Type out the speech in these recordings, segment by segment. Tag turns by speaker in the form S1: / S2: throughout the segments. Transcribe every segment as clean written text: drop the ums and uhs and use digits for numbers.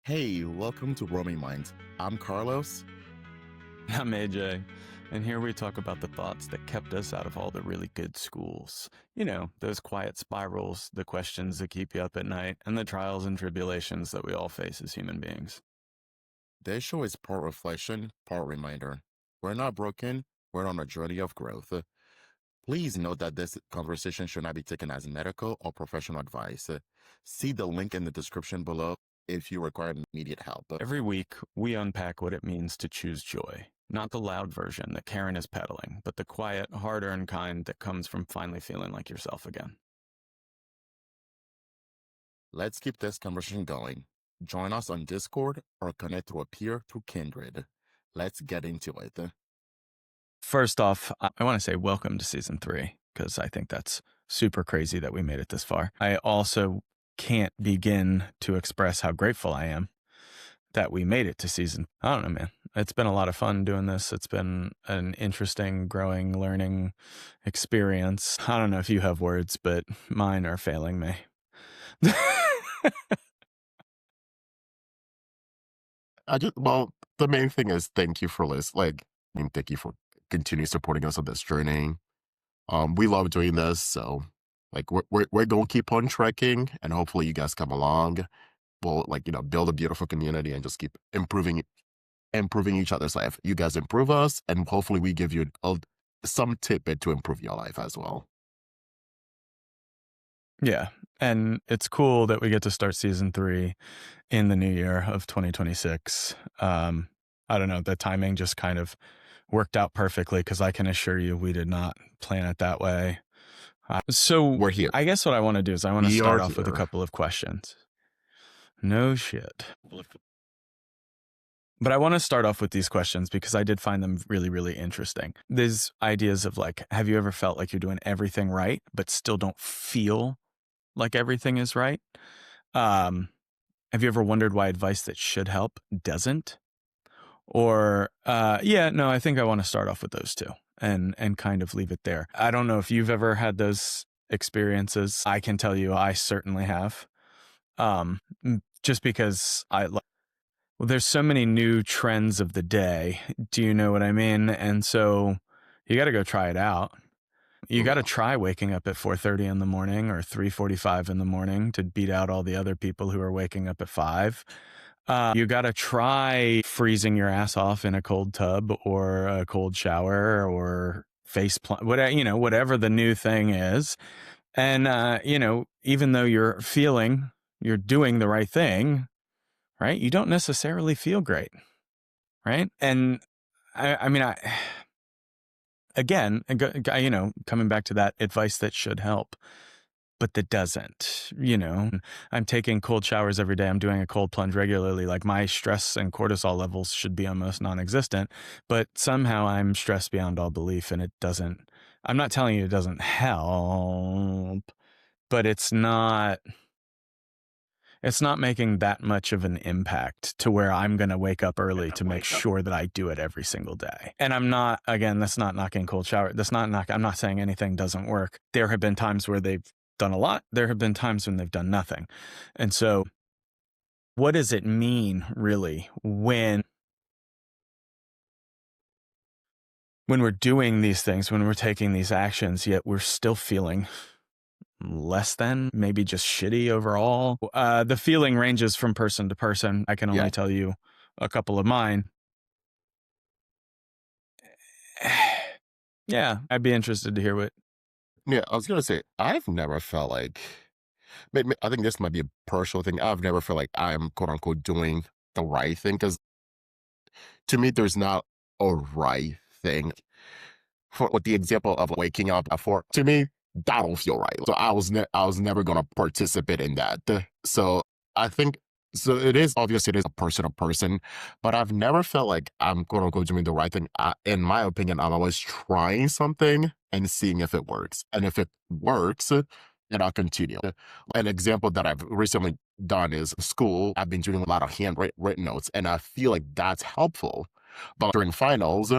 S1: Hey, welcome to Roaming Minds. I'm Carlos.
S2: I'm AJ, and here we talk about the thoughts that kept us out of all the really good schools. You know, those quiet spirals, the questions that keep you up at night, and the trials and tribulations that we all face as human beings.
S1: This show is part reflection, part reminder. We're not broken, we're on a journey of growth. Please note that this conversation should not be taken as medical or professional advice. See the link in the description below if you require immediate help.
S2: Every week, we unpack what it means to choose joy. Not the loud version that Karen is peddling, but the quiet, hard-earned kind that comes from finally feeling like yourself again.
S1: Let's keep this conversation going. Join us on Discord or connect to a peer through Kindred. Let's get into it.
S2: First off, I want to say welcome to season 3, because I think that's super crazy that we made it this far. I also can't begin to express how grateful I am that we made it to season. I don't know, man. It's been a lot of fun doing this. It's been an interesting, growing, learning experience. I don't know if you have words, but mine are failing me.
S1: The main thing is thank you for listening. Thank you for continue supporting us on this journey. We love doing this, so we're gonna keep on trekking, and hopefully you guys come along. We'll build a beautiful community and just keep improving each other's life. You guys improve us, and hopefully we give you some tidbit to improve your life as well.
S2: Yeah. And it's cool that we get to start season 3 in the new year of 2026. I don't know, the timing just kind of worked out perfectly, because I can assure you we did not plan it that way. So
S1: We're here.
S2: I guess what I want to do is I want to
S1: We
S2: start
S1: are
S2: off with a
S1: here.
S2: couple of questions. No shit. But I want to start off with these questions because I did find them really, really interesting. These ideas of have you ever felt like you're doing everything right, but still don't feel like everything is right? Have you ever wondered why advice that should help doesn't? Or, I think I want to start off with those two and kind of leave it there. I don't know if you've ever had those experiences. I can tell you I certainly have. Just because there's so many new trends of the day. Do you know what I mean? And so you got to go try it out. You got to try waking up at 4:30 in the morning or 3:45 in the morning to beat out all the other people who are waking up at 5. You got to try freezing your ass off in a cold tub or a cold shower or whatever the new thing is. And, even though you're doing the right thing, right? You don't necessarily feel great, right? And again, coming back to that advice that should help, but that doesn't. I'm taking cold showers every day. I'm doing a cold plunge regularly. Like, my stress and cortisol levels should be almost non-existent, but somehow I'm stressed beyond all belief, and it doesn't. I'm not telling you it doesn't help, but it's not making that much of an impact to where I'm going to wake up early to make sure that I do it every single day. And I'm not, again, that's not knocking cold shower. I'm not saying anything doesn't work. There have been times where they've done a lot. There have been times when they've done nothing. And so what does it mean really when we're doing these things, when we're taking these actions, yet we're still feeling less than, maybe just shitty overall? The feeling ranges from person to person. I can only tell you a couple of mine. Yeah, I'd be interested to hear what.
S1: Yeah, I was gonna say I've never felt like. I think this might be a personal thing. I've never felt like I'm quote unquote doing the right thing, because to me, there's not a right thing. For with the example of waking up at 4, to me, that don't feel right. So I was never gonna participate in that. So I think so. It is obviously it is a person to person, but I've never felt like I'm quote unquote doing the right thing. In my opinion, I'm always trying something and seeing if it works, and if it works, then I'll continue. An example that I've recently done is school. I've been doing a lot of handwritten notes, and I feel like that's helpful. But during finals,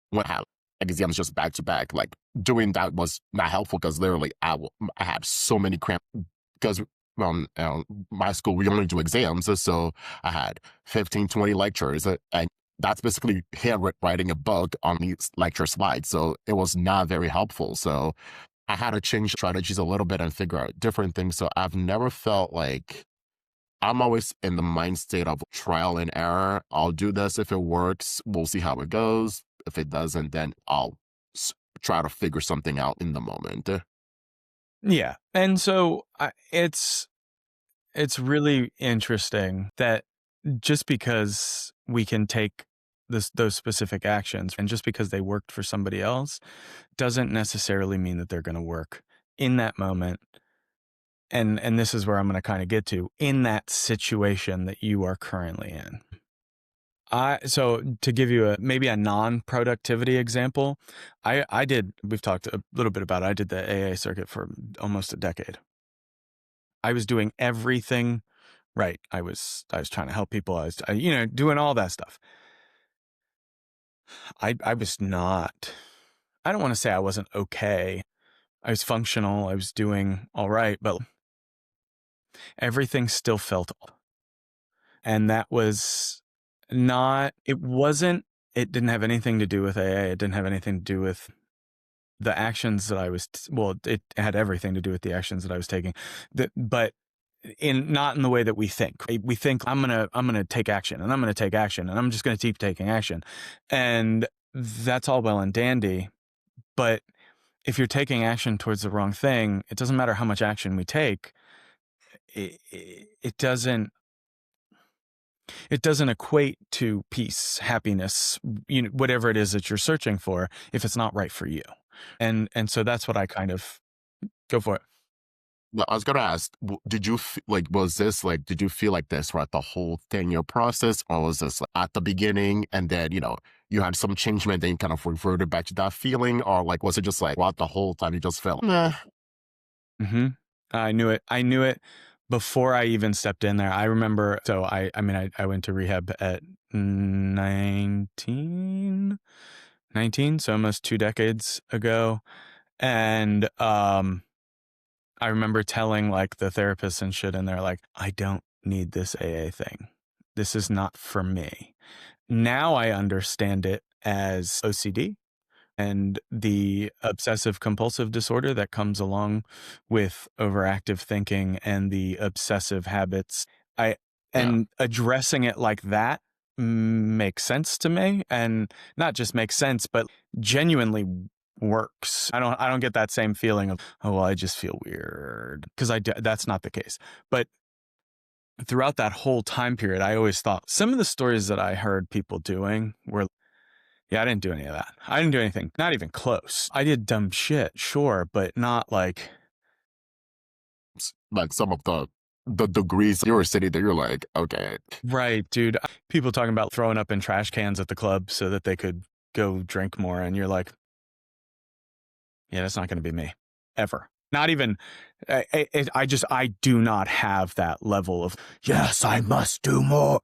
S1: when I had exams just back to back, like doing that was not helpful, because literally I had so many cramps, because my school, we only do exams. So I had 15, 20 lectures. And that's basically writing a book on these lecture slides. So it was not very helpful. So I had to change strategies a little bit and figure out different things. So I've never felt like I'm always in the mind state of trial and error. I'll do this. If it works, we'll see how it goes. If it doesn't, then I'll s- try to figure something out in the moment.
S2: Yeah. And so it's really interesting that just because we can take those specific actions and just because they worked for somebody else doesn't necessarily mean that they're going to work in that moment. And this is where I'm going to kind of get to in that situation that you are currently in. So to give you maybe a non-productivity example, we've talked a little bit about it. I did the AA circuit for almost a decade. I was doing everything right. I was trying to help people. Doing all that stuff. I was not, I don't want to say I wasn't okay. I was functional. I was doing all right, but everything still felt off. And that was not, it wasn't, it didn't have anything to do with AA. It didn't have anything to do with the actions that it had everything to do with the actions that I was taking. But not in the way that we think. We think I'm gonna take action and I'm gonna take action and I'm just gonna keep taking action. And that's all well and dandy. But if you're taking action towards the wrong thing, it doesn't matter how much action we take. It doesn't equate to peace, happiness, whatever it is that you're searching for if it's not right for you. And so that's what I kind of go for it.
S1: Well, I was gonna ask, did you like? Was this like? Did you feel like this throughout the whole thing, your process, or was this like, at the beginning, and then you had some changement, then you kind of reverted back to that feeling, or like was it just like throughout the whole time you just felt, nah?
S2: hmm I knew it. I knew it before I even stepped in there. I remember. So I went to rehab at 19, so almost 2 decades ago. And I remember telling like the therapists and shit in there, like, I don't need this AA thing. This is not for me. Now I understand it as OCD and the obsessive compulsive disorder that comes along with overactive thinking and the obsessive habits. I
S1: Yeah.
S2: and addressing it like that makes sense to me, and not just makes sense, but genuinely works. I don't get that same feeling of, oh well, I just feel weird, because that's not the case. But throughout that whole time period, I always thought some of the stories that I heard people doing were, yeah, I didn't do any of that. I didn't do anything, not even close. I did dumb shit, sure, but not like,
S1: Like some of the degrees you were sitting there, you're like, okay,
S2: right, dude. People talking about throwing up in trash cans at the club so that they could go drink more. And you're like, yeah, that's not going to be me ever. Not even, I do not have that level of, yes, I must do more.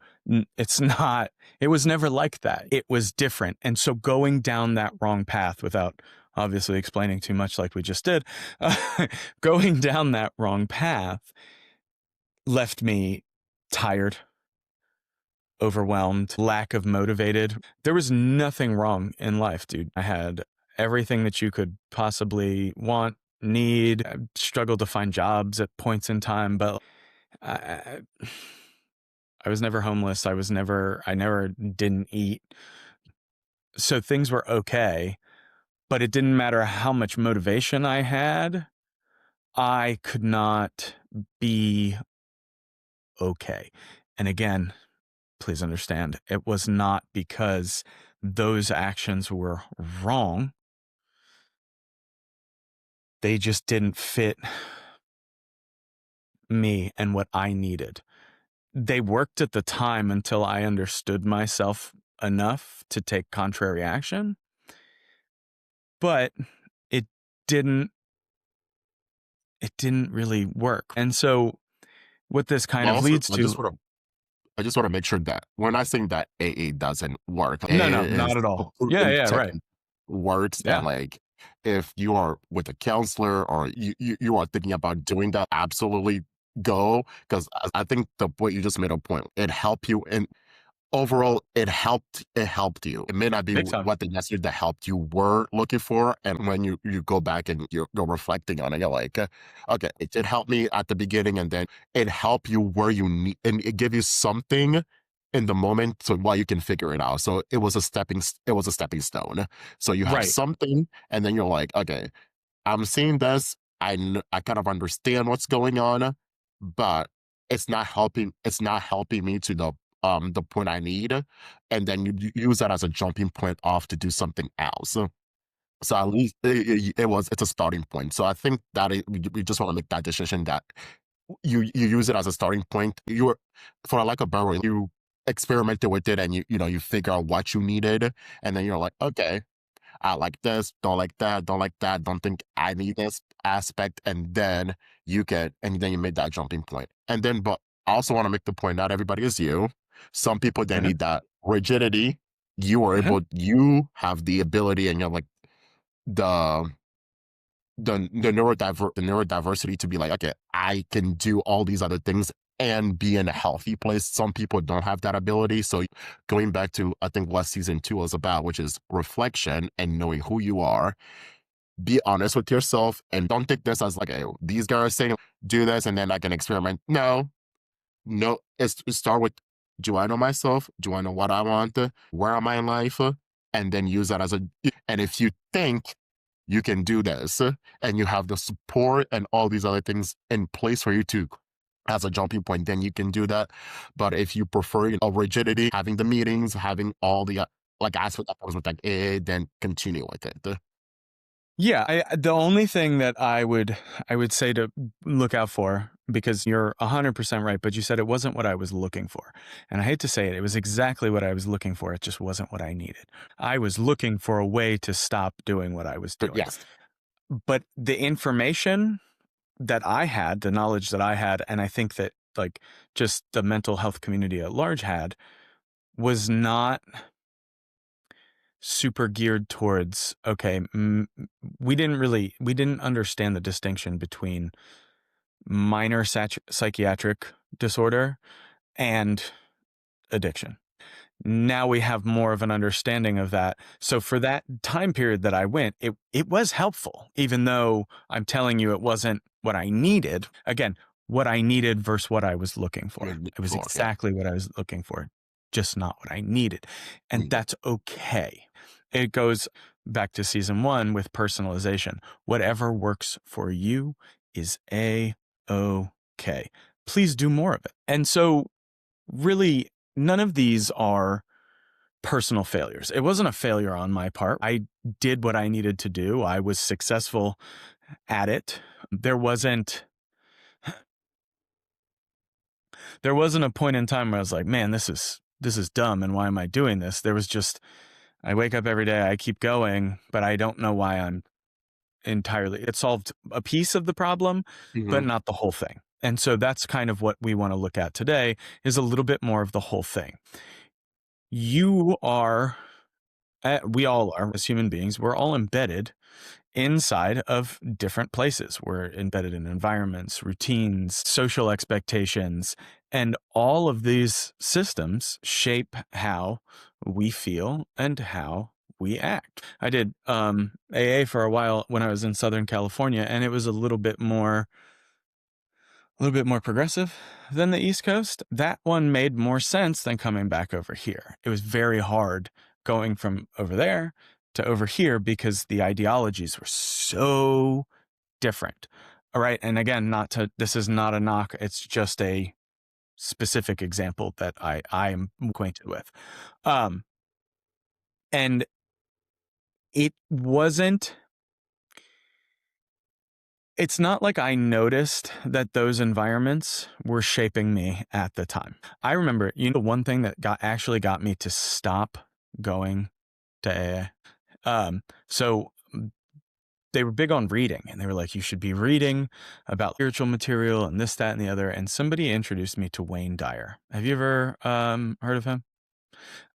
S2: It's not, it was never like that. It was different. And so going down that wrong path, without obviously explaining too much like we just did, going down that wrong path left me tired, overwhelmed, lack of motivated. There was nothing wrong in life, dude. I had everything that you could possibly want, need. I struggled to find jobs at points in time, but I, I was never homeless. I never didn't eat. So things were okay, but it didn't matter how much motivation I had. I could not be okay. And again, please understand, it was not because those actions were wrong. They just didn't fit me and what I needed. They worked at the time until I understood myself enough to take contrary action, but it didn't it didn't really work. And so what this kind
S1: well,
S2: of
S1: also
S2: leads to,
S1: I just want to make sure that we're not saying that AA doesn't work.
S2: no,
S1: AA
S2: not
S1: is
S2: at
S1: a
S2: all. Yeah,
S1: proven
S2: yeah,
S1: tech
S2: right.
S1: works, and
S2: Yeah.
S1: like if you are with a counselor or you are thinking about doing that, absolutely go because I think the what you just made a point. It helped you, and overall, it helped you. It may not be
S2: Big time.
S1: what the answer that helped you were looking for, and when you go back and you're reflecting on it, you're like, okay, it helped me at the beginning, and then it helped you where you need, and it give you something in the moment so while you can figure it out. So it was a stepping stone. So you have
S2: Right.
S1: something, and then you're like, okay, I'm seeing this. I kind of understand what's going on, but it's not helping me to the point I need. And then you use that as a jumping point off to do something else. So at least it's a starting point. So I think that we just want to make that decision that you use it as a starting point. For like a barrel, you experimented with it and you figure out what you needed, and then you're like, okay, I like this, don't like that, don't like that, don't think I need this aspect. And then you made that jumping point. And then, but I also want to make the point not everybody is you. Some people that
S2: Uh-huh.
S1: need that rigidity.
S2: Uh-huh.
S1: You have the ability and you're like the, the neurodiversity to be like, okay, I can do all these other things and be in a healthy place. Some people don't have that ability. So going back to I think what season 2 was about, which is reflection and knowing who you are, be honest with yourself and don't take this as like, hey, these guys are saying do this and then I can experiment. No, no, it's start with, do I know myself? Do I know what I want? Where am I in life? And then use that as a, and if you think you can do this and you have the support and all these other things in place for you to as a jumping point, then you can do that. But if you prefer rigidity, having the meetings, having all the like aspect that comes with like then continue with it.
S2: Yeah, the only thing that I would say to look out for, because you're 100% right, but you said it wasn't what I was looking for. And I hate to say it, it was exactly what I was looking for. It just wasn't what I needed. I was looking for a way to stop doing what I was
S1: But
S2: doing.
S1: yes.
S2: But the information that I had, the knowledge that I had, and I think that like just the mental health community at large had, was not super geared towards, okay, we didn't understand the distinction between minor psychiatric disorder and addiction. Now we have more of an understanding of that. So for that time period that I went, it was helpful, even though I'm telling you it wasn't what I needed. Again, what I needed versus what I was looking for. It was
S1: Floor, yeah.
S2: exactly what I was looking for, just not what I needed. And
S1: Mm,
S2: that's okay. It goes back to season 1 with personalization. Whatever works for you is A-OK. Please do more of it. And so really, none of these are personal failures. It wasn't a failure on my part. I did what I needed to do. I was successful at it. There wasn't there wasn't a point in time where I was like, "Man, this is dumb and why am I doing this?" There was just I wake up every day, I keep going, but I don't know why I'm entirely it solved a piece of the problem, but
S1: mhm,
S2: not the whole thing. And so that's kind of what we want to look at today is a little bit more of the whole thing. You are we all are as human beings, we're all embedded inside of different places. We're embedded in environments, routines, social expectations, and all of these systems shape how we feel and how we act. I did AA for a while when I was in Southern California, and it was a little bit more progressive than the East Coast. That one made more sense than coming back over here. It was very hard going from over there to over here because the ideologies were so different. All right. And again, this is not a knock. It's just a specific example that I am acquainted with. Um, and it wasn't It's not like I noticed that those environments were shaping me at the time. I remember, one thing that actually got me to stop going to AA. So they were big on reading, and they were like, "You should be reading about spiritual material and this, that, and the other." And somebody introduced me to Wayne Dyer. Have you ever heard of him?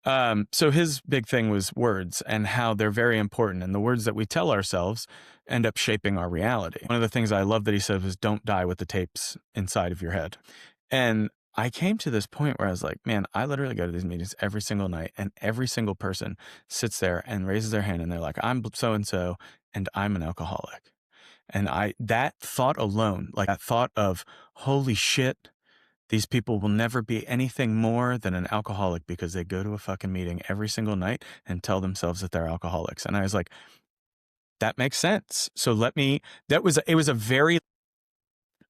S2: So his big thing was words and how they're very important. And the words that we tell ourselves end up shaping our reality. One of the things I love that he said was, don't die with the tapes inside of your head. And I came to this point where I was like, man, I literally go to these meetings every single night, and every single person sits there and raises their hand and they're like, I'm so and so, and I'm an alcoholic. And that thought alone, like that thought of, holy shit, these people will never be anything more than an alcoholic because they go to a fucking meeting every single night and tell themselves that they're alcoholics. And I was like, that makes sense. So it was a very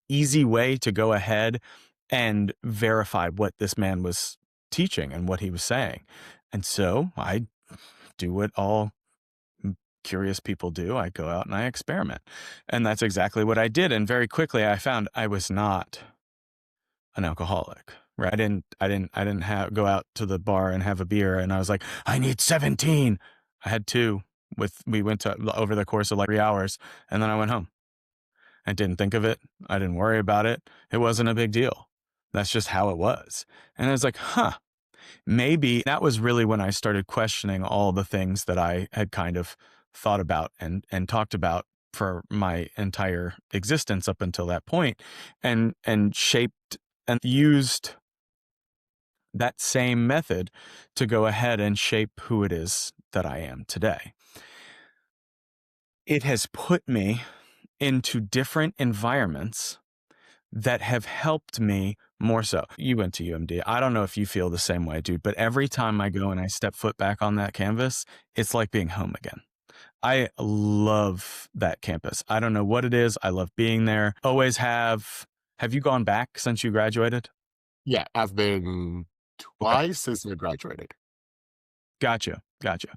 S2: easy way to go ahead and verify what this man was teaching and what he was saying. And so I do what all curious people do. I go out and I experiment. And that's exactly what I did. And very quickly I found I was not an alcoholic. Right. I didn't go out to the bar and have a beer and I was like, I need 17. I had two we went to over the course of like 3 hours and then I went home. I didn't think of it. I didn't worry about it. It wasn't a big deal. That's just how it was. And I was like, huh, maybe that was really when I started questioning all the things that I had kind of thought about and talked about for my entire existence up until that point, and shaped and used that same method to go ahead and shape who it is that I am today. It has put me into different environments that have helped me more so. You went to UMD. I don't know if you feel the same way, dude, but every time I go and I step foot back on that canvas, it's like being home again. I love that campus. I don't know what it is. I love being there. Always have. Have you gone back since you graduated?
S1: Yeah, I've been
S2: Okay.
S1: twice since I graduated.
S2: Gotcha. Gotcha.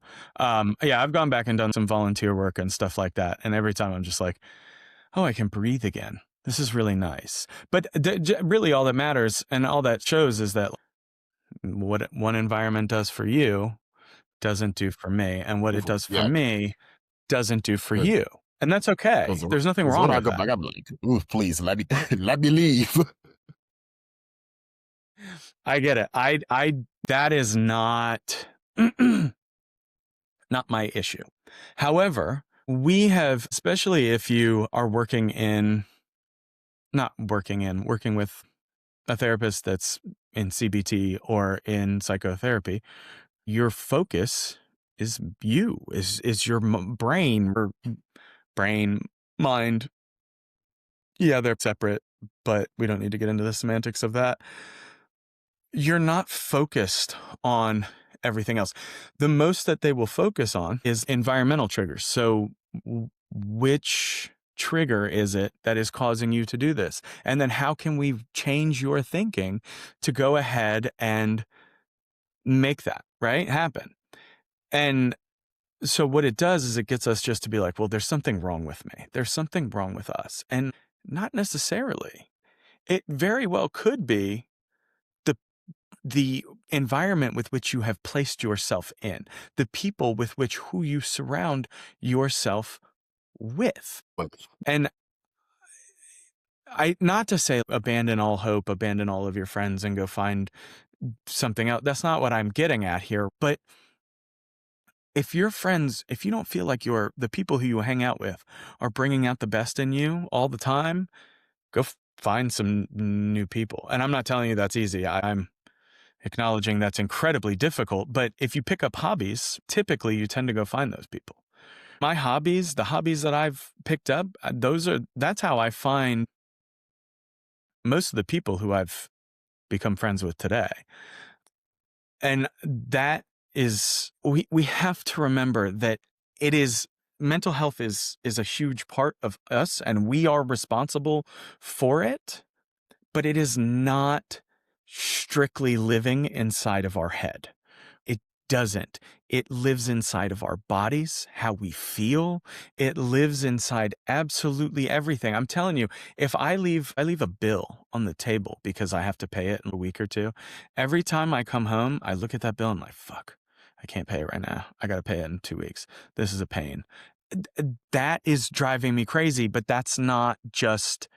S2: Yeah, I've gone back and done some volunteer work and stuff like that. And every time I'm just like, oh, I can breathe again. This is really nice. But really, all that matters and all that shows is that what one environment does for you doesn't do for me. And what it does for
S1: Yeah,
S2: me doesn't do for
S1: because
S2: you. And that's okay. There's nothing
S1: when
S2: wrong
S1: I
S2: with
S1: go
S2: that.
S1: back, I'm like, ooh, please let me let me leave.
S2: I get it. That is not, not my issue. However, we have, especially if you are working with a therapist that's in CBT or in psychotherapy, your focus is your brain or brain, mind. Yeah, they're separate, but we don't need to get into the semantics of that. You're not focused on everything else. The most that they will focus on is environmental triggers. So, which trigger is it that is causing you to do this? And then how can we change your thinking to go ahead and make that, right, happen? And so what it does is it gets us just to be like, well, there's something wrong with me. There's something wrong with us. And not necessarily. It very well could be the the environment with which you have placed yourself in, the people with which who you surround yourself with.
S1: But
S2: And I not to say abandon all hope, abandon all of your friends and go find something else. That's not what I'm getting at here. But if your friends, if you don't feel like the people who you hang out with are bringing out the best in you all the time, go find some new people. And I'm not telling you that's easy. I'm acknowledging that's incredibly difficult. But if you pick up hobbies, typically you tend to go find those people. My hobbies, the hobbies that I've picked up, that's how I find most of the people who I've become friends with today. And that is, we have to remember that it is mental health is a huge part of us and we are responsible for it, but it is not strictly living inside of our head. It doesn't. It lives inside of our bodies, how we feel. It lives inside absolutely everything. I'm telling you, if I leave a bill on the table because I have to pay it in a week or two, every time I come home, I look at that bill and I'm like, fuck, I can't pay it right now. I got to pay it in 2 weeks. This is a pain. That is driving me crazy, but that's not just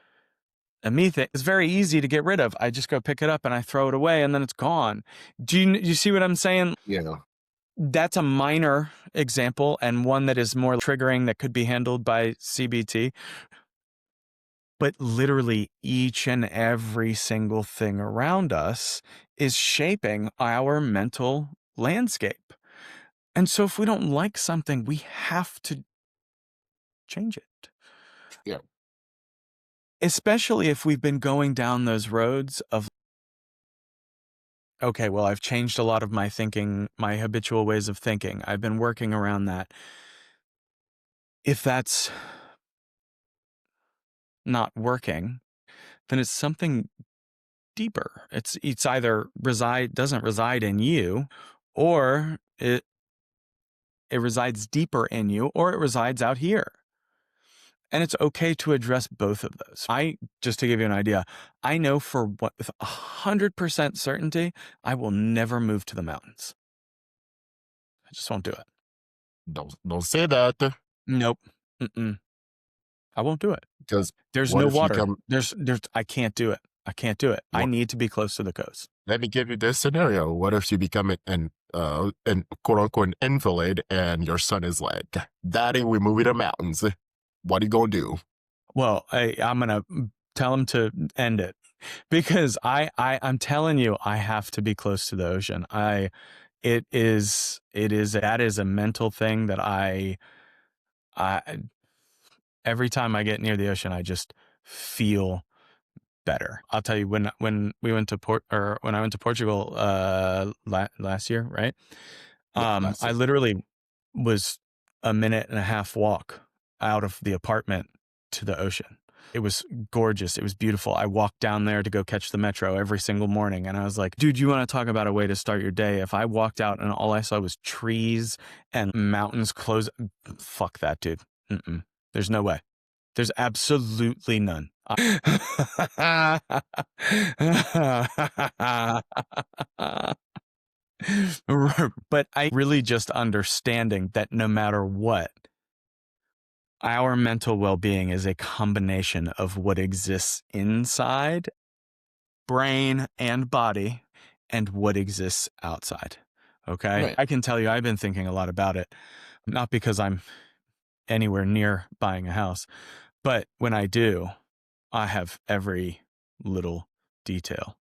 S2: A methane is very easy to get rid of. I just go pick it up and I throw it away and then it's gone. Do you see what I'm saying?
S1: Yeah.
S2: That's a minor example and one that is more triggering that could be handled by CBT. But literally each and every single thing around us is shaping our mental landscape. And so if we don't like something, we have to change it.
S1: Yeah.
S2: Especially if we've been going down those roads of, okay, well, I've changed a lot of my thinking, my habitual ways of thinking. I've been working around that. If that's not working, then it's something deeper. It's either doesn't reside in you, or it resides deeper in you, or it resides out here. And it's okay to address both of those. Just to give you an idea, I know for what, with 100% certainty, I will never move to the mountains. I just won't do it.
S1: Don't say that
S2: Nope. Mm-mm. I won't do it.
S1: because
S2: There's
S1: what
S2: no
S1: if you
S2: water.
S1: come?
S2: I can't do it. I can't do it. I
S1: What,
S2: need to be close to the coast.
S1: let me give you this scenario. What if you become an quote unquote invalid and your son is like, "Daddy, we moving to mountains. What are you gonna do?"
S2: Well, I'm gonna tell him to end it because I'm telling you, I have to be close to the ocean. That is a mental thing that I every time I get near the ocean, I just feel better. I'll tell you, when we went to when I went to Portugal last year, right?
S1: Yeah, that's
S2: I
S1: it.
S2: literally was a minute and a half walk out of the apartment to the ocean. It was gorgeous. It was beautiful. I walked down there to go catch the metro every single morning. And I was like, dude, you want to talk about a way to start your day? If I walked out and all I saw was trees and mountains close, fuck that, dude. Mm-mm. There's no way. There's absolutely none. But I really just understanding that no matter what, our mental well-being is a combination of what exists inside brain and body and what exists outside. Okay.
S1: Right.
S2: I can tell you, I've been thinking a lot about it, not because I'm anywhere near buying a house, but when I do, I have every little detail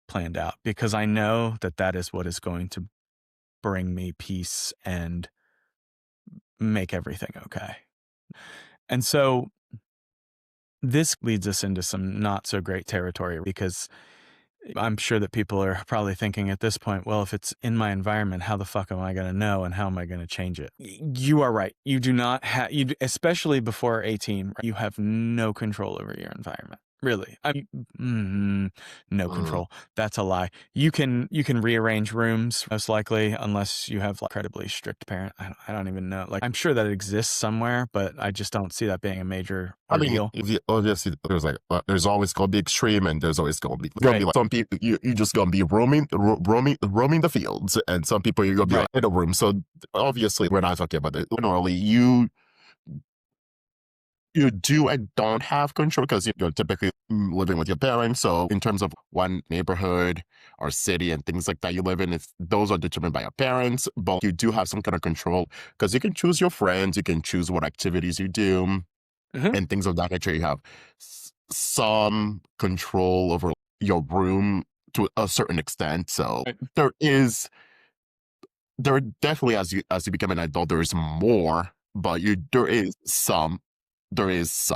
S2: planned out because I know that that is what is going to bring me peace and make everything okay. And so this leads us into some not so great territory because I'm sure that people are probably thinking at this point, well, if it's in my environment, how the fuck am I going to know and how am I going to change it? You are right. You do not have, especially before 18, you have no control over your environment. Really. No
S1: Mm.
S2: control. That's a lie. You can rearrange rooms most likely unless you have like incredibly strict parent. I don't even know. Like I'm sure that exists somewhere, but I just don't see that being a major
S1: I mean,
S2: ordeal.
S1: if you, obviously, there's like there's always gonna be extreme, and there's always gonna be
S2: Right.
S1: like some people you just gonna be roaming the fields, and some people you're gonna be
S2: Right.
S1: like in a room. So obviously, we're not talking about it. Generally, you do and don't have control because you're typically living with your parents. So in terms of one neighborhood or city and things like that you live in, those are determined by your parents. But you do have some kind of control because you can choose your friends, you can choose what activities you do
S2: Mhm.
S1: and things of that nature. You have some control over your room to a certain extent. So
S2: Right.
S1: there is there definitely as you become an adult, there is more, but you there is some.
S2: There's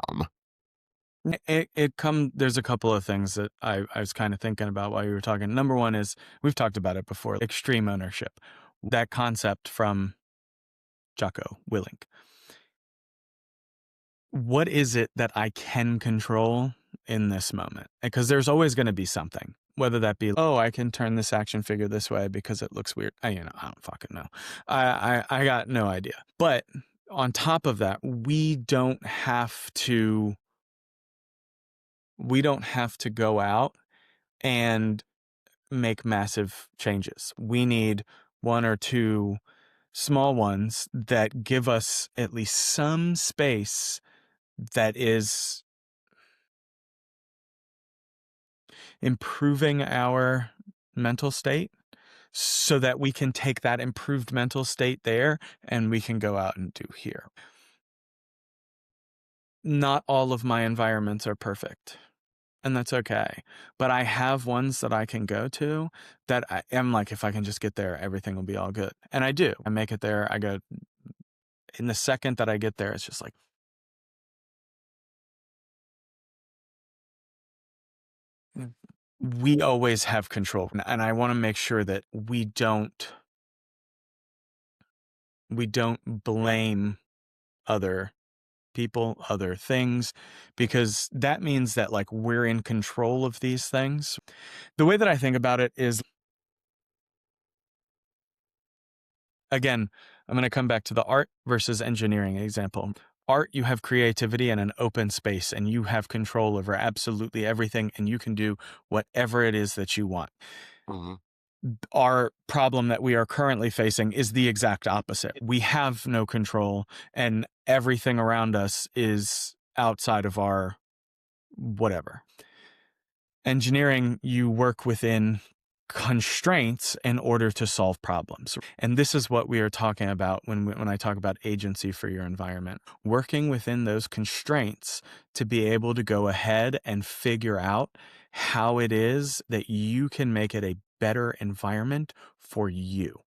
S2: a couple of things that I was kind of thinking about while you were talking. Number one is we've talked about it before, extreme ownership. That concept from Jocko Willink. What is it that I can control in this moment? Because there's always going to be something, whether that be, oh, I can turn this action figure this way because it looks weird. I don't fucking know. I got no idea. But on top of that, we don't have to go out and make massive changes. We need one or two small ones that give us at least some space that is improving our mental state so that we can take that improved mental state there and we can go out and do here. Not all of my environments are perfect, and that's okay. But I have ones that I can go to that I am like, if I can just get there, everything will be all good. And I do. I make it there. I go in the second that I get there, it's just like, mm, we always have control. And I want to make sure that we don't blame other people, other things, because that means that like we're in control of these things. The way that I think about it is, again, I'm going to come back to the art versus engineering example. Art, you have creativity and an open space, and you have control over absolutely everything, and you can do whatever it is that you want.
S1: Hmm.
S2: Our problem that we are currently facing is the exact opposite. We have no control, and everything around us is outside of our whatever. Engineering, you work within constraints in order to solve problems. And this is what we are talking about when I talk about agency for your environment. Working within those constraints to be able to go ahead and figure out how it is that you can make it a better environment for you.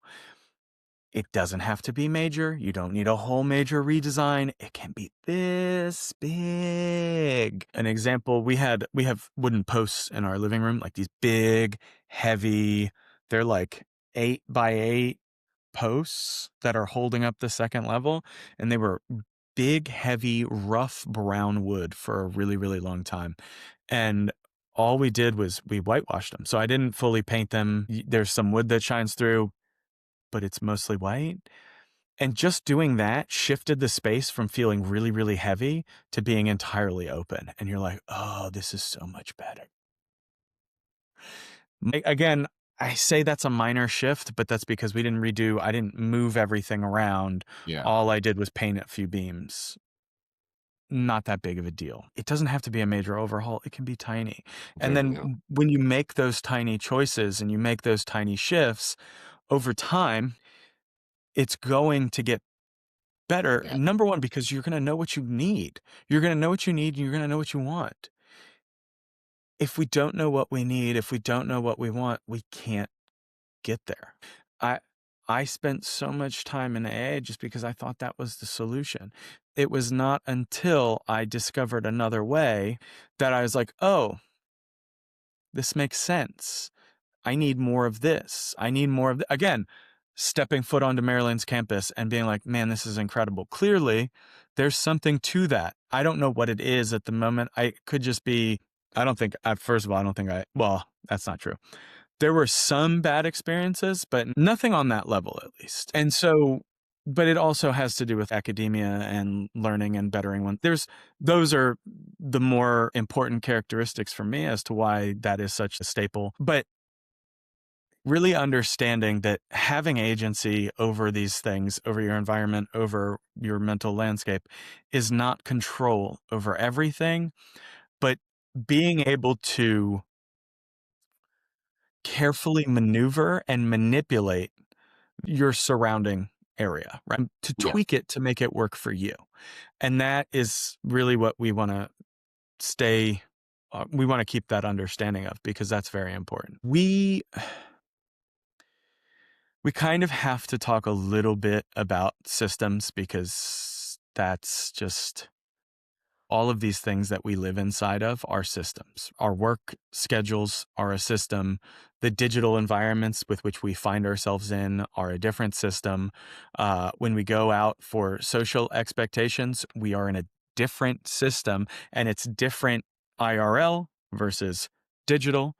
S2: It doesn't have to be major. You don't need a whole major redesign. It can be this big. An example, we have wooden posts in our living room, like these big, heavy, they're like 8x8 posts that are holding up the second level. And they were big, heavy, rough brown wood for a really, really long time. And all we did was we whitewashed them. So I didn't fully paint them. There's some wood that shines through, but it's mostly white. And just doing that shifted the space from feeling really, really heavy to being entirely open. And you're like, oh, this is so much better. Again, I say that's a minor shift, but that's because I didn't move everything around.
S1: Yeah.
S2: All I did was paint a few beams. Not that big of a deal. It doesn't have to be a major overhaul. It can be tiny. And
S1: Very, yeah.
S2: then when you make those tiny choices and you make those tiny shifts over time, it's going to get better.
S1: Yeah.
S2: Number one, because you're going to know what you need. You're going to know what you need and you're going to know what you want. If we don't know what we need, if we don't know what we want, we can't get there. I I spent so much time in AA just because I thought that was the solution. It was not until I discovered another way that I was like, "Oh, this makes sense. I need more of this. I need more of again, stepping foot onto Maryland's campus and being like, man, this is incredible. Clearly, there's something to that. I don't know what it is at the moment. I could just be, I don't think, first of all, I don't think well, that's not true. There were some bad experiences, but nothing on that level, at least. And so, but it also has to do with academia and learning and bettering one. Those are the more important characteristics for me as to why that is such a staple. But really understanding that having agency over these things, over your environment, over your mental landscape, is not control over everything, but being able to carefully maneuver and manipulate your surrounding area, right? To
S1: Yeah.
S2: tweak it to make it work for you. And that is really what we want to stay, we want to keep that understanding of, because that's very important. We kind of have to talk a little bit about systems, because that's just all of these things that we live inside of are systems. Our work schedules are a system. The digital environments with which we find ourselves in are a different system. When we go out for social expectations, we are in a different system, and it's different IRL versus digital.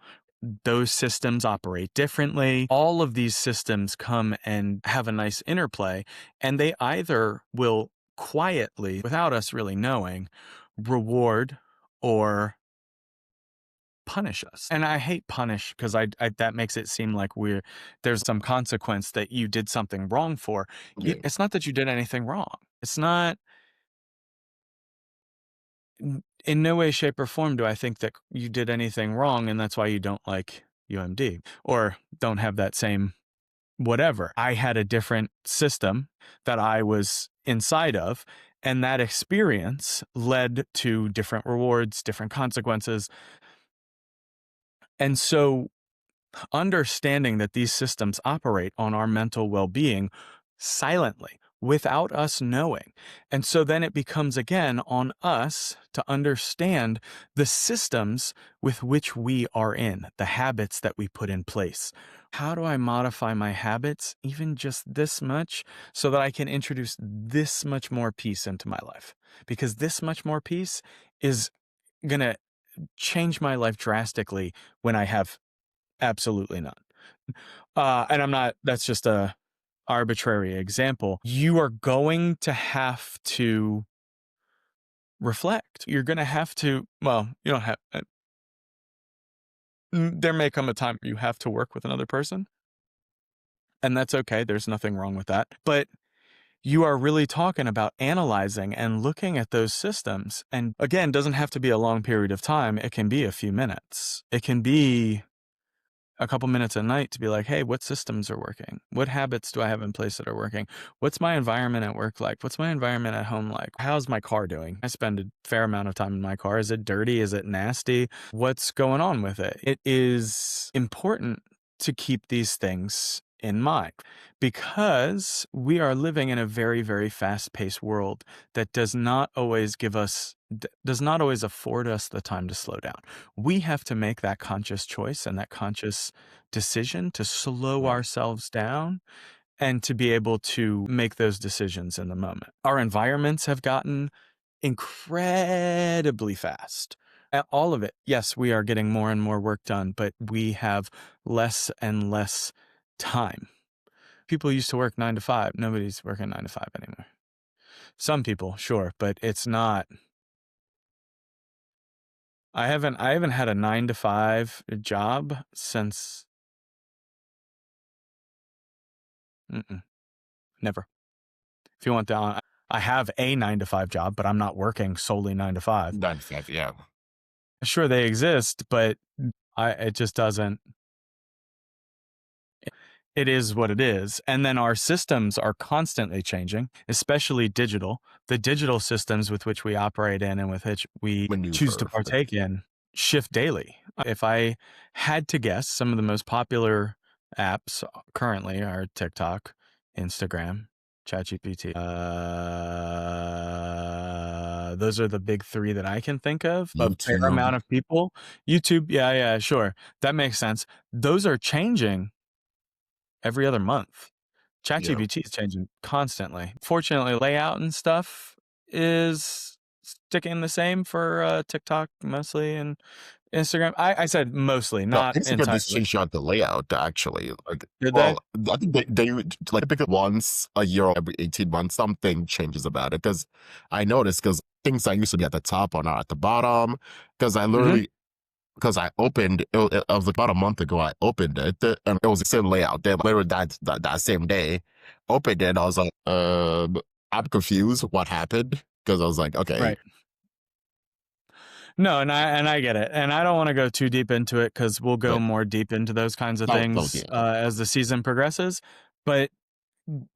S2: Those systems operate differently. All of these systems come and have a nice interplay, and they either will quietly, without us really knowing, reward or punish us. And I hate punish because that makes it seem like there's some consequence that you did something wrong for.
S1: Yeah.
S2: It's not that you did anything wrong. It's not In no way, shape, or form do I think that you did anything wrong, and that's why you don't like UMD or don't have that same whatever. I had a different system that I was inside of, and that experience led to different rewards, different consequences. And so understanding that these systems operate on our mental well-being silently without us knowing. And so then it becomes again on us to understand the systems with which we are in, the habits that we put in place. How do I modify my habits even just this much so that I can introduce this much more peace into my life? Because this much more peace is going to change my life drastically when I have absolutely none. And I'm not, that's just a arbitrary example. You are going to have to reflect. You're going to have to, well, you don't have, there may come a time where you have to work with another person, and that's okay. There's nothing wrong with that. But you are really talking about analyzing and looking at those systems. And again, doesn't have to be a long period of time. It can be a few minutes. It can be a couple minutes a night to be like, hey, what systems are working? What habits do I have in place that are working? What's my environment at work like? What's my environment at home like? How's my car doing? I spend a fair amount of time in my car. Is it dirty? Is it nasty? What's going on with it? It is important to keep these things in mind because we are living in a very, very fast-paced world that does not always afford us the time to slow down. We have to make that conscious choice and that conscious decision to slow
S1: Right.
S2: ourselves down and to be able to make those decisions in the moment. Our environments have gotten incredibly fast. All of it. Yes, we are getting more and more work done, but we have less and less time. People used to work 9 to 5. Nobody's working 9 to 5 anymore. Some people, sure, but it's not. I haven't had a 9 to 5 job since never. If you want that, I have a 9 to 5 job, but I'm not working solely 9 to 5.
S1: 95, yeah.
S2: Sure, they exist, but it just doesn't. It is what it is. And then our systems are constantly changing, especially digital. The digital systems with which we operate in and with which we choose to
S1: Maneuver.
S2: partake in shift daily. If I had to guess, some of the most popular apps currently are TikTok, Instagram, ChatGPT. Those are the big three that I can think of. A fair
S1: YouTube.
S2: amount of people. YouTube, yeah, sure. That makes sense. Those are changing every other month.
S1: Yeah.
S2: ChatGPT is changing constantly. Fortunately, layout and stuff is sticking the same for TikTok mostly and Instagram. I said mostly,
S1: No,
S2: not
S1: Instagram just
S2: entirely.
S1: changed out the layout actually. Like,
S2: Did they?
S1: well, I think they like pick it once a year or every 18 months, something changes about it. Cause I noticed because things that used to be at the top are now at the bottom. Cause I
S2: Hmm.
S1: literally because I opened it was about a month ago. I opened it and it was the same layout. Then literally that same day, opened it. I was like, I'm confused. What happened? Because I was like, okay,
S2: Right. No, and I get it, and I don't want to go too deep into it because we'll go
S1: but
S2: more deep into those kinds of
S1: no,
S2: things
S1: yeah,
S2: as the season progresses. But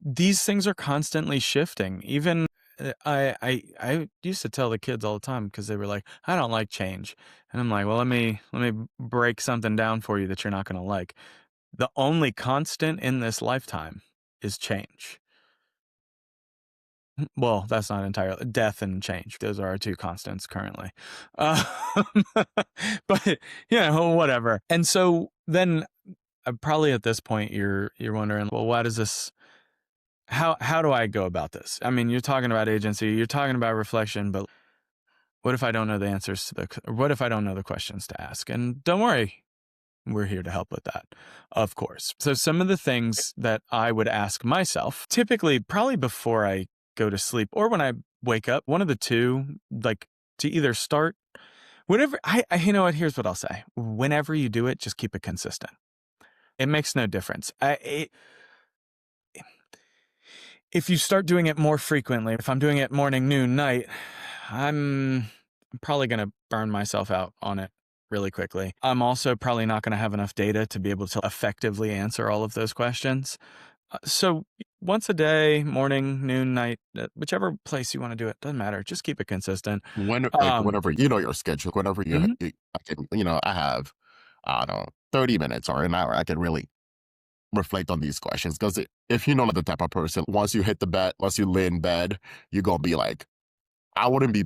S2: these things are constantly shifting. Even I used to tell the kids all the time because they were like, "I don't like change," and I'm like, "Well, let me break something down for you that you're not going to like. The only constant in this lifetime is change. Well, that's not entirely death and change. Those are our two constants currently. Um, but whatever. And so then probably at this point you're wondering, well, why does this how do I go about this? I mean, you're talking about agency, you're talking about reflection, but what if I don't know the answers to or what if I don't know the questions to ask? And don't worry, we're here to help with that, of course. So some of the things that I would ask myself, typically probably before I go to sleep or when I wake up, one of the two, like to either start whatever you know what, here's what I'll say. Whenever you do it, just keep it consistent. It makes no difference. If you start doing it more frequently, if I'm doing it morning, noon, night, I'm I'm probably going to burn myself out on it really quickly. I'm also probably not going to have enough data to be able to effectively answer all of those questions. So once a day, morning, noon, night, whichever place you want to do it, doesn't matter. Just keep it consistent. Um,
S1: Whenever your schedule, whenever
S2: mhm.
S1: I can, I have, I don't know, 30 minutes or an hour, I can really reflect on these questions. Because if you're not the type of person, once you hit the bed, once you lay in bed, you're gonna be like, I wouldn't be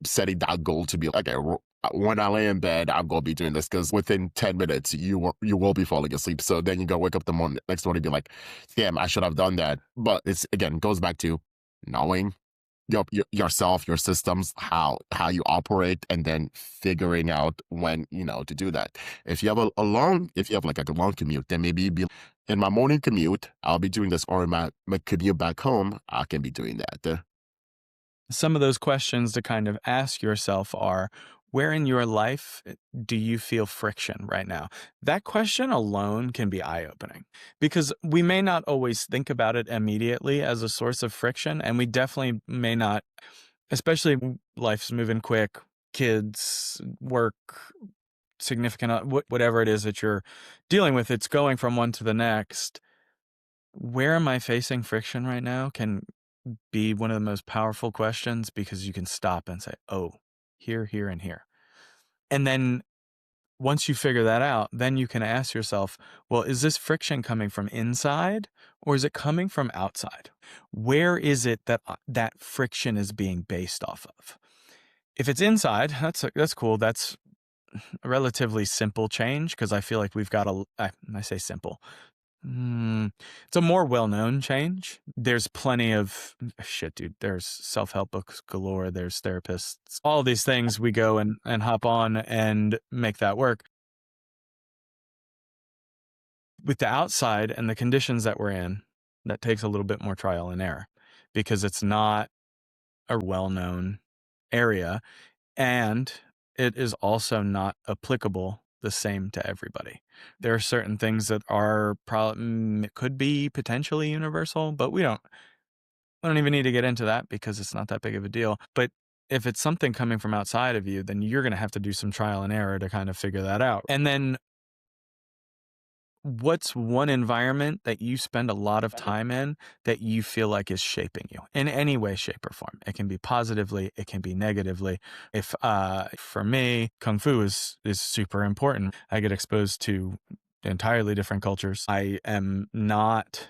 S1: setting that goal to be like, okay, when I lay in bed, I'm gonna be doing this, because within 10 minutes you will be falling asleep. So then you go wake up the morning next morning and be like, damn, I should have done that. But it's again goes back to knowing yourself, your systems, how you operate, and then figuring out when to do that. If you have if you have like a long commute, then maybe be in my morning commute, I'll be doing this, or in my commute back home, I can be doing that.
S2: Some of those questions to kind of ask yourself are, where in your life do you feel friction right now? That question alone can be eye opening because we may not always think about it immediately as a source of friction. And we definitely may not, especially life's moving quick, kids, work, significant, whatever it is that you're dealing with, it's going from one to the next. Where am I facing friction right now? Can be one of the most powerful questions because you can stop and say, oh, here, here, and here. And then once you figure that out, then you can ask yourself, well, is this friction coming from inside or is it coming from outside? Where is it that that friction is being based off of? If it's inside, that's cool. That's a relatively simple change because I feel like we've got I say simple. It's a more well-known change. There's plenty of shit, dude. There's self-help books galore. There's therapists. All these things we go and hop on and make that work. With the outside and the conditions that we're in, that takes a little bit more trial and error because it's not a well-known area. And it is also not applicable the same to everybody. There are certain things that are could be potentially universal, but we don't even need to get into that because it's not that big of a deal. But if it's something coming from outside of you, then you're going to have to do some trial and error to kind of figure that out. And then what's one environment that you spend a lot of time in that you feel like is shaping you in any way, shape, or form? It can be positively, it can be negatively. If for me, kung fu is super important. I get exposed to entirely different cultures. I am not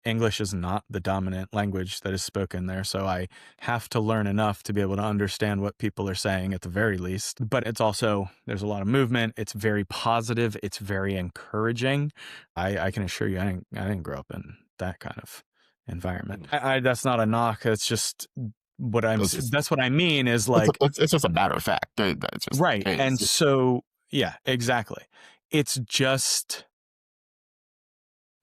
S2: English is not the dominant language that is spoken there, so I have to learn enough to be able to understand what people are saying at the very least. But it's also, there's a lot of movement. It's very positive. It's very encouraging. I can assure you, I didn't grow up in that kind of environment. That's not a knock. It's just
S1: It's just
S2: that's what I mean is like,
S1: it's just a matter of fact. That's just
S2: right.
S1: the
S2: And
S1: case.
S2: so, yeah, exactly. It's just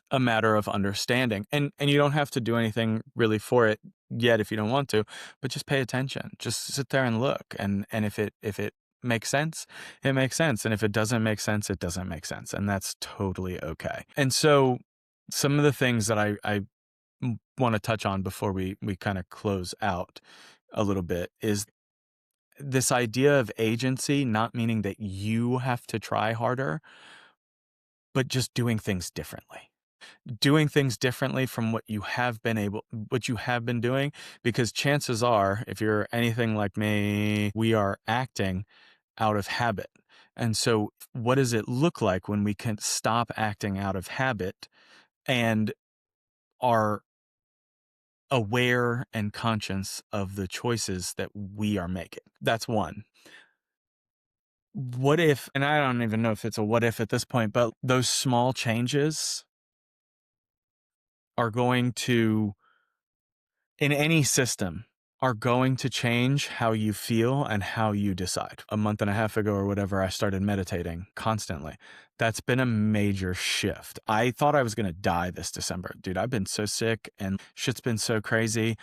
S2: a matter of understanding. And you don't have to do anything really for it yet if you don't want to, but just pay attention. Just sit there and look. And if it makes sense, it makes sense. And if it doesn't make sense, it doesn't make sense. And that's totally okay. And so some of the things that I want to touch on before we kind of close out a little bit is this idea of agency, not meaning that you have to try harder, but just doing things differently. Doing things differently from what you have been doing, because chances are, if you're anything like me, we are acting out of habit. And so what does it look like when we can stop acting out of habit and are aware and conscious of the choices that we are making? That's one. What if, and I don't even know if it's a what if at this point, but those small changes are going to, in any system, are going to change how you feel and how you decide. A month and a half ago or whatever, I started meditating constantly. That's been a major shift. I thought I was going to die this December. Dude, I've been so sick and shit's been so crazy.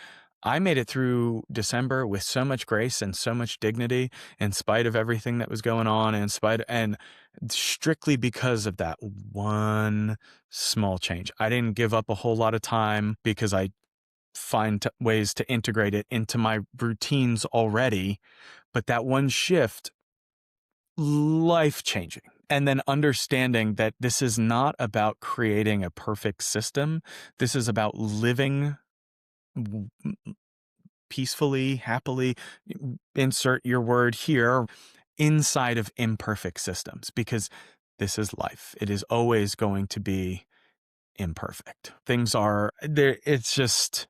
S2: I made it through December with so much grace and so much dignity in spite of everything that was going on, and strictly because of that one small change. I didn't give up a whole lot of time because I find ways to integrate it into my routines already. But that one shift, life changing. And then understanding that this is not about creating a perfect system. This is about living peacefully, happily, insert your word here, inside of imperfect systems, because this is life. It is always going to be imperfect. Things are there. It's just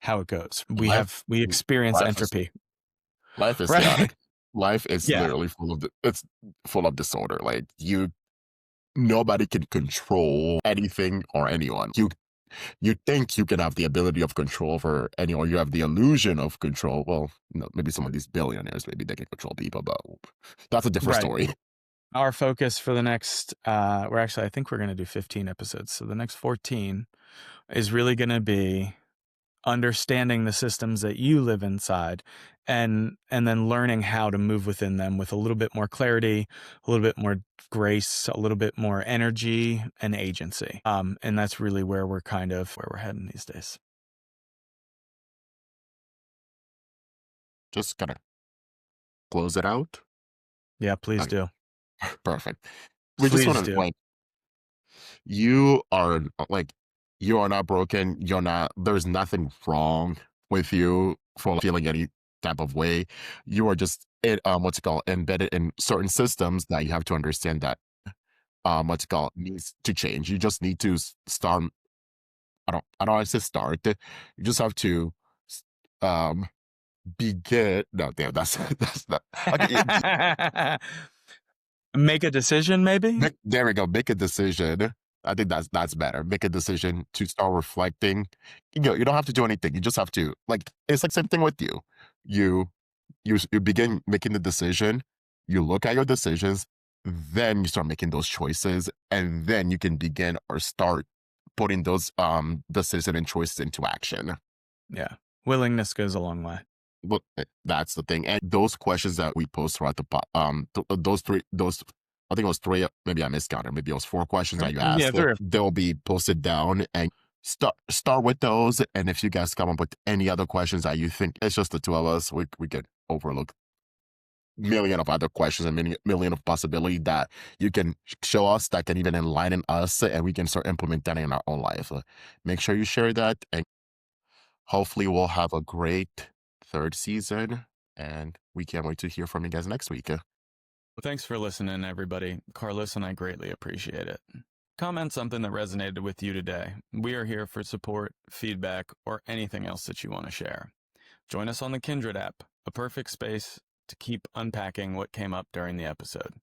S2: how it goes.
S1: Life,
S2: We experience
S1: life is
S2: entropy,
S1: life is
S2: right?
S1: chaotic. Life is
S2: Yeah,
S1: literally it's full of disorder. Like nobody can control anything or anyone. You think you can have the ability of control over anyone. You have the illusion of control. Well, maybe some of these billionaires, maybe they can control people, but that's a different
S2: right.
S1: story.
S2: Our focus for the next, I think we're going to do 15 episodes. So the next 14 is really going to be understanding the systems that you live inside, and then learning how to move within them with a little bit more clarity, a little bit more grace, a little bit more energy and agency. And that's really where we're heading these days.
S1: Just kind of close it out.
S2: Yeah, please
S1: Okay,
S2: do.
S1: perfect. We just
S2: Please
S1: want to
S2: do.
S1: like you are like you are not broken. You're not. There's nothing wrong with you for feeling any type of way. You are just what's it called, embedded in certain systems that you have to understand that what's it called, needs to change. You just need to start. I don't want to say start. You just have to s- um begin. No, damn, that's that's not okay.
S2: Make a decision, maybe?
S1: There we go. Make a decision. I think that's better. Make a decision to start reflecting. You don't have to do anything. You just have to like. It's like same thing with you. You you begin making the decision. You look at your decisions, then you start making those choices, and then you can begin or start putting those decision and choices into action.
S2: Yeah. Willingness goes a long way.
S1: Look, that's the thing. And those questions that we post throughout those three, those, I think it was three, maybe I miscounted, maybe it was four questions that you
S2: Yeah,
S1: asked.
S2: through.
S1: They'll be posted down and start with those. And if you guys come up with any other questions that you think it's just the two of us, we could overlook million of other questions and million of possibility that you can show us that can even enlighten us and we can start implementing in our own life. Make sure you share that and hopefully, we'll have a great third season, and we can't wait to hear from you guys next week.
S2: Well, thanks for listening, everybody. Carlos and I greatly appreciate it. Comment something that resonated with you today. We are here for support, feedback, or anything else that you want to share. Join us on the Kindred app, a perfect space to keep unpacking what came up during the episode.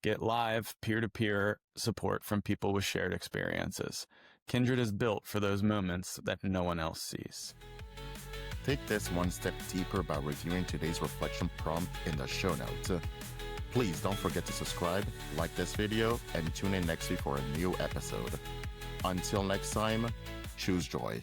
S2: Get live, peer-to-peer support from people with shared experiences. Kindred is built for those moments that no one else sees.
S1: Take this one step deeper by reviewing today's reflection prompt in the show notes. Please don't forget to subscribe, like this video, and tune in next week for a new episode. Until next time, choose joy.